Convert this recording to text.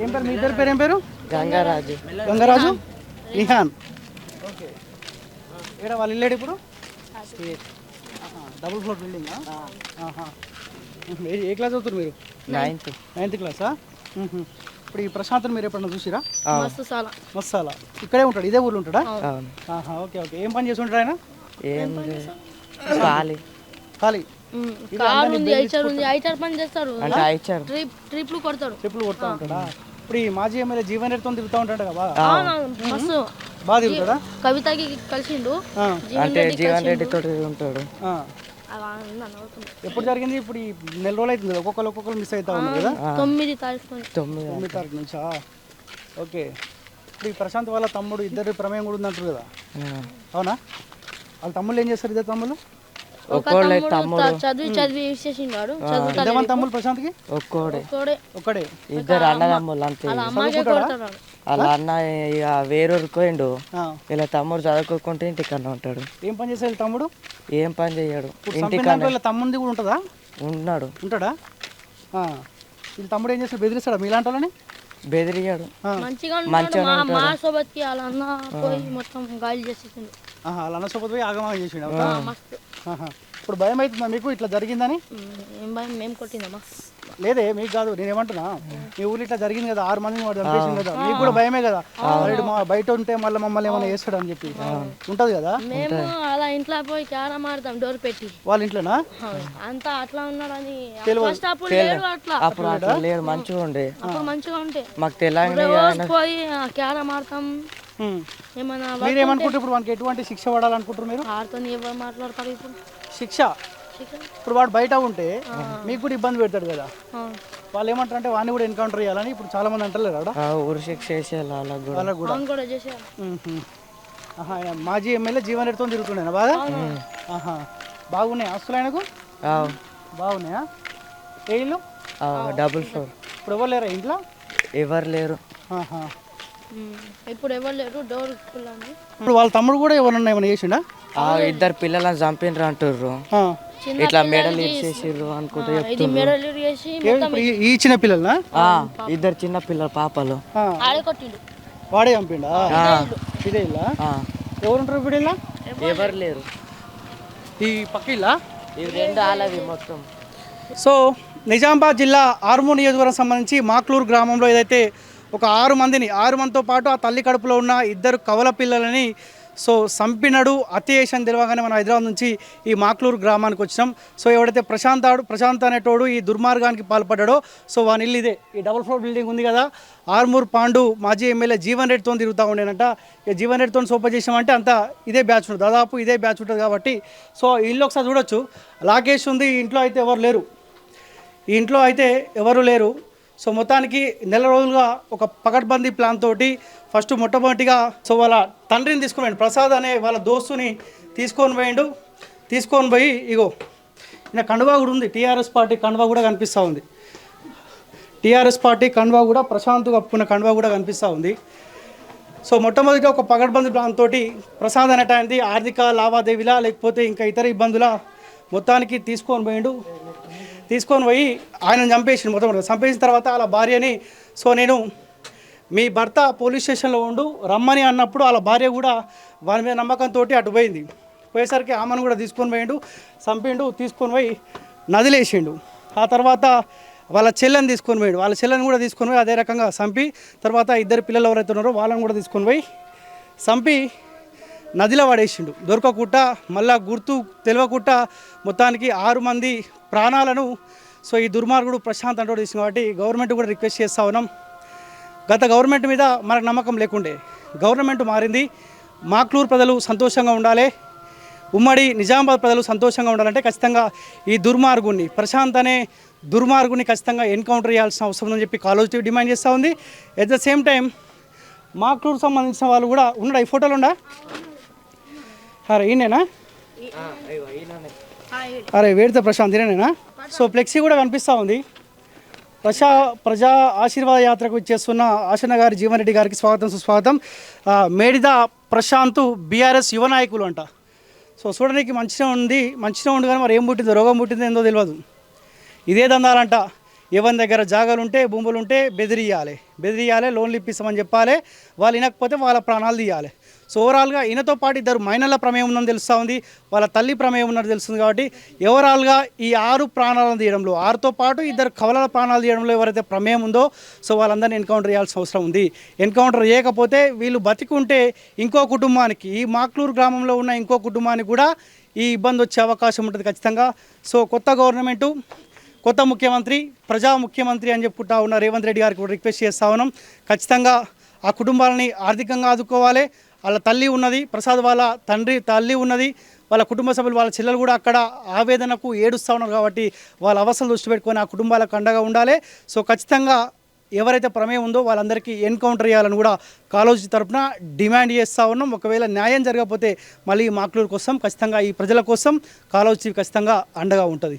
ఏం పేరు మీ ఇద్దరి పేరు ఏం పేరు? గంగరాజు. గంగరాజు, నిహాన్. ఓకే, ఇక్కడ వాళ్ళు ఇల్లేడు ఇప్పుడు? Double floor building. ఏ క్లాస్ అవుతారు మీరు? నైన్త్ క్లాసా? ఇప్పుడు ఈ ప్రశాంత్ మీరు ఎప్పుడన్నా చూసిరా? మస్తాలా ఇక్కడే ఉంటాడు, ఇదే ఊర్లో ఉంటాడా? ఓకే ఓకే, ఏం పని చేసి ఉంటాడు ఆయన? ఖాళీ ట్రిప్లు కొడతా ఉంటాడా? ఇప్పుడు ఈ మాజీ ఎమ్మెల్యే జీవన్ రెడ్డితో తిరుగుతూ ఉంటాడు కదా, బాగా తిరుగుతాడా? కవితకి కలిసిండు, జీవన్ రెడ్డి తోటి ఉంటాడు. ఎప్పుడు జరిగింది? ఇప్పుడు ఈ నెల రోజులు అవుతుంది, ఒక్కొక్కరు మిస్ అవుతా ఉన్నారు కదా. 9 తారీఖు నుంచా? ఓకే, ఇప్పుడు ఈ ప్రశాంత్ వాళ్ళ తమ్ముడు ఇద్దరు ప్రమేయం కూడా ఉందంటారు కదా, అవునా? వాళ్ళ తమ్ముళ్ళు ఏం చేస్తారు? ఇద్దరు తమ్ముళ్ళు చదివి విశేషించాడు. తమ్ముళ్ళు ప్రశాంత్కి ఒక్కడే. ఇద్దరు అన్నదమ్ముళ్ళు అంతే. అలా అన్న ఇక వేరూరుకోండు, ఇలా తమ్ముడు చదువుకోకుంటే ఇంటికన్నా ఉంటాడు. ఏం పని చేస్తాడు తమ్ముడు? ఏం పని చేయడు. తమ్ముడిది కూడా ఉంటుందా? ఉంటాడా? వీళ్ళ తమ్ముడు ఏం చేస్తాడు? బెదిరిస్తాడా మీలాంటి వాళ్ళని? బెదిరియాడు. మంచిగా మా సోబత్కి వాళ్ళ అన్న పోయి మొత్తం గాలి చేసేసిండు. వాళ్ళ అన్న సోబత్ పోయి ఆగమాగం చేసిండు. ఇప్పుడు భయం అవుతుందా మీకు ఇట్లా జరిగిందని? ఏం భయం, మేము కొట్టిందమ్మా. లేదే మీకు కాదు, నేనేమంటున్నా, మీ ఊరు ఇట్లా జరిగింది కదా, 6 మందిని వాడు చంపేసింది కదా, మీకు కూడా భయమే కదా? బయట ఉంటే మళ్ళీ మమ్మల్ని ఏమైనా చేస్తాడు అని చెప్పి ఉంటది కదా. మేము అలా ఇంట్లో పోయి క్యారమ్ ఆడతాం డోర్ పెట్టి. వాళ్ళ ఇంట్లోనా? అంతా అట్లా ఉన్నాడని అప్పుడు లేడు, మంచిగా ఉండే. అప్పుడు మంచిగా ఉంటే మాకు తెలంగాణ పోయి క్యారమ్ ఆడతాం. మీరేమనుకుంటారు ఇప్పుడు? మనకి ఎటువంటి శిక్ష పడాలనుకుంటారు మీరు? వాడితో ఎవరు మాట్లాడతారు ఇప్పుడు? శిక్ష ఇప్పుడు వాడు బయట ఉంటే మీకు కూడా ఇబ్బంది పెడతాడు కదా, వాళ్ళు ఏమంటారు అంటే వాడిని కూడా ఎన్కౌంటర్ చేయాలని ఇప్పుడు చాలా మంది అంటారు. ఊరు శిక్ష వాళ్ళకు కూడా. మాజీ ఎమ్మెల్యే జీవన్ రెడ్డితో తిరుగుతున్నాయి బాగా. బాగున్నాయి ఆస్తులు ఆయనకు? బాగున్నాయా? ఏ ఇల్లు? Double floor. ఇప్పుడు ఎవరు లేరా ఇంట్లో? ఎవరు లేరు ఇప్పుడు. ఎవరు లేరు, డోర్. ఇప్పుడు వాళ్ళ తమ్ముడు కూడా ఎవరన్నా ఏమైనా చేసిండా? ఇద్దరు పిల్లలను చంపినరు అంటుర్రు, ఇట్లా మెడల్ ఇచ్చేసిర్రు అనుకుంటే. ఈ చిన్న పిల్లల ఇద్దరు చిన్న పిల్లలు పాపలు వాడే చంపిండా? ఇదే ఇల్లా? ఎవరుంటారు ఇప్పుడు ఇలా? ఎవరు లేరు. ఈ పక్క ఇల్లా? ఇవి 2 ఆలవి మొత్తం. సో నిజామాబాద్ జిల్లా ఆర్మూర్ నియోజకవర్గం సంబంధించి మాక్లూరు గ్రామంలో ఏదైతే ఒక 6 మందితో పాటు ఆ తల్లి కడుపులో ఉన్న 2 కవల పిల్లలని చంపినడు, హత్య చేసిన తెలియగానే మనం హైదరాబాద్ నుంచి ఈ మాక్లూరు గ్రామానికి వచ్చినాం. ఎవడైతే ప్రశాంత్ అనేటోడు ఈ దుర్మార్గానికి పాల్పడ్డాడో వాని ఇల్లు ఇదే. ఈ డబుల్ ఫ్లోర్ బిల్డింగ్ ఉంది కదా, ఆర్మూర్ పాండు మాజీ ఎమ్మెల్యే జీవన్ రెడ్డితో తిరుగుతూ ఉండేనంట. ఇక జీవన్ రెడ్డితో సోప చేసామంటే అంతా ఇదే బ్యాచ్ ఉంటుంది, దాదాపు ఇదే బ్యాచ్ ఉంటుంది కాబట్టి ఇల్లు ఒకసారి చూడొచ్చు. లాకేష్ ఉంది, ఈ ఇంట్లో అయితే ఎవరు లేరు. మొత్తానికి నెల రోజులుగా ఒక పకడ్బందీ ప్లాన్ తోటి ఫస్ట్ మొట్టమొదటిగా వాళ్ళ తండ్రిని తీసుకొని పోయిండు, ప్రసాద్ అనే వాళ్ళ దోస్తుని తీసుకొని పోయి ఇగో ఈయన కండువా కూడా ఉంది, టీఆర్ఎస్ పార్టీ కండువా కూడా కనిపిస్తూ ఉంది. టీఆర్ఎస్ పార్టీ కండువా కూడా ప్రశాంత్ కప్పుకున్న కండువా కూడా కనిపిస్తూ ఉంది. మొట్టమొదటిగా ఒక పకడ్బందీ ప్లాన్ తోటి ప్రసాద్ అనేటైంది ఆర్థిక లావాదేవీలా లేకపోతే ఇంకా ఇతర ఇబ్బందుల మొత్తానికి తీసుకొని పోయి ఆయన చంపేసిండు. మొత్తం చంపేసిన తర్వాత వాళ్ళ భార్యని నేను మీ భర్త పోలీస్ స్టేషన్లో రమ్మని అన్నప్పుడు వాళ్ళ భార్య కూడా వాని మీద నమ్మకంతో అటు పోయేసరికి ఆమెను కూడా తీసుకొని పోయి నదిలేసిండు. ఆ తర్వాత వాళ్ళ చెల్లెని కూడా తీసుకొని పోయి అదే రకంగా చంపి తర్వాత 2 పిల్లలు ఎవరైతే ఉన్నారో వాళ్ళని కూడా తీసుకొని పోయి చంపి నదిలో పడేసిండు. దొరకకుండా మళ్ళా గుర్తు తెలియకుండా మొత్తానికి 6 మంది ప్రాణాలను ఈ దుర్మార్గుడు ప్రశాంత్ అంటూ తీసుకుని కాబట్టి గవర్నమెంట్ కూడా రిక్వెస్ట్ చేస్తూ ఉన్నాం. గత గవర్నమెంట్ మీద మనకు నమ్మకం లేకుండే, గవర్నమెంట్ మారింది. మాక్లూరు ప్రజలు సంతోషంగా ఉండాలి, ఉమ్మడి నిజామాబాద్ ప్రజలు సంతోషంగా ఉండాలంటే ఖచ్చితంగా ఈ ప్రశాంత్ అనే దుర్మార్గుని ఖచ్చితంగా ఎన్కౌంటర్ చేయాల్సిన అవసరం ఉందని చెప్పి కాలేజ్ డిమాండ్ చేస్తూ ఉంది. At the same time Makloor సంబంధించిన వాళ్ళు కూడా ఉన్నాడా? ఈ ఫోటోలు ఉండా? అరే ఈయనేనా? అరే వేడితే ప్రశాంత్ ఈయనేనా? ఫ్లెక్సీ కూడా కనిపిస్తూ ఉంది. ప్రజా ఆశీర్వాద యాత్రకు ఇచ్చేస్తున్న ఆశన్న గారి జీవన్ రెడ్డి గారికి స్వాగతం సుస్వాగతం. మేడిద ప్రశాంత్ బీఆర్ఎస్ యువ నాయకులు అంట. చూడడానికి మంచిగా ఉండి కానీ మరి ఏం పుట్టిందో రోగం పుట్టిందో ఏందో తెలియదు. ఇదే దందాలంట. ఎవరి దగ్గర జాగాలు ఉంటే భూములు ఉంటే బెదిరియాలి లోన్లు ఇప్పిస్తామని చెప్పాలి. వాళ్ళు వినకపోతే వాళ్ళ ప్రాణాలు తీయాలి. సో ఓవరాల్గా ఈయనతో పాటు ఇద్దరు మైనర్ల ప్రమేయం ఉందని తెలుస్తూ ఉంది, వాళ్ళ తల్లి ప్రమేయం ఉన్నది తెలుస్తుంది. కాబట్టి ఓవరాల్గా ఈ 6 ప్రాణాలను తీయడంలో 6తో పాటు ఇద్దరు కవలల ప్రాణాలు తీయడంలో ఎవరైతే ప్రమేయం ఉందో సో వాళ్ళందరినీ ఎన్కౌంటర్ చేయాల్సిన అవసరం ఉంది. ఎన్కౌంటర్ చేయకపోతే వీళ్ళు బతికుంటే ఇంకో కుటుంబానికి, ఈ మాక్లూరు గ్రామంలో ఉన్న ఇంకో కుటుంబానికి కూడా ఈ ఇబ్బంది వచ్చే అవకాశం ఉంటుంది ఖచ్చితంగా. సో కొత్త గవర్నమెంటు, కొత్త ముఖ్యమంత్రి, ప్రజా ముఖ్యమంత్రి అని చెప్పుకుంటా ఉన్న రేవంత్ రెడ్డి గారికి కూడా రిక్వెస్ట్ చేస్తూ ఉన్నాం. ఖచ్చితంగా ఆ కుటుంబాలని ఆర్థికంగా ఆదుకోవాలి. వాళ్ళ తల్లి ఉన్నది, ప్రసాద్ వాళ్ళ తల్లి ఉన్నది, వాళ్ళ కుటుంబ సభ్యులు వాళ్ళ చెల్లెలు కూడా అక్కడ ఆవేదనకు ఏడుస్తూ ఉన్నారు. కాబట్టి వాళ్ళ అవసరం దృష్టి పెట్టుకొని ఆ కుటుంబాలకు అండగా ఉండాలి. సో ఖచ్చితంగా ఎవరైతే ప్రమేయం ఉందో వాళ్ళందరికీ ఎన్కౌంటర్ చేయాలని కూడా కాలేజీ తరఫున డిమాండ్ చేస్తూ ఉన్నాం. ఒకవేళ న్యాయం జరగకపోతే మళ్ళీ మాక్లూరు కోసం ఖచ్చితంగా ఈ ప్రజల కోసం కాలేజీ ఖచ్చితంగా అండగా ఉంటుంది.